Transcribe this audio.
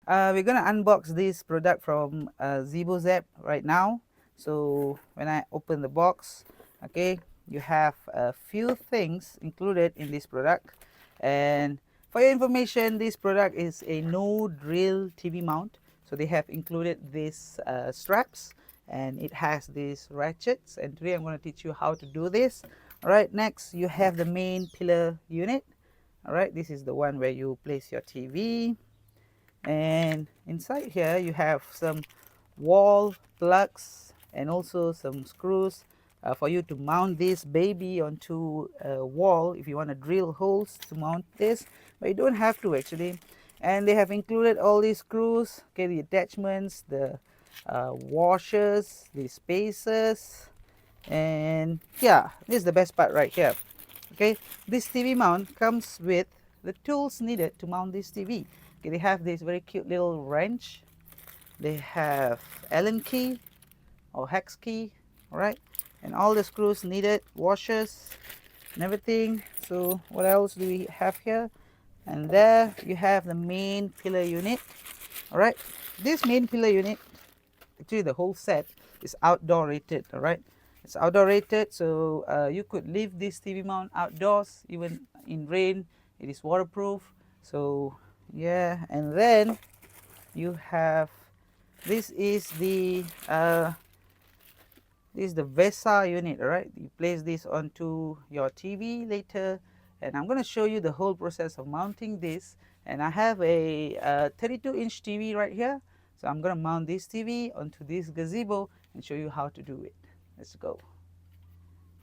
We're gonna unbox this product from ZeboZap right now. So when I open the box, okay, you have a few things included in this product. And for your information, this product is a no drill TV mount. So they have included these straps, and it has these ratchets. And today I'm going to teach you how to do this. All right, next you have the main pillar unit. All right, this is the one where you place your TV. And inside here you have some wall plugs and also some screws for you to mount this baby onto a wall if you want to drill holes to mount this, but you don't have to actually. And they have included all these screws, okay, the attachments, the washers, the spacers, and yeah, this is the best part right here. Okay, this TV mount comes with the tools needed to mount this TV. Okay, they have this very cute little wrench. They have Allen key or hex key, all right, and all the screws needed, washers and everything. So what else do we have here? And there you have the main pillar unit. All right, this main pillar unit, actually the whole set is outdoor rated. All right, it's outdoor rated, so you could leave this TV mount outdoors even in rain. It is waterproof. So yeah, and then you have this is the VESA unit. All right, you place this onto your TV later, and I'm going to show you the whole process of mounting this. And I have a 32-inch TV right here, so I'm going to mount this TV onto this gazebo and show you how to do it. Let's go.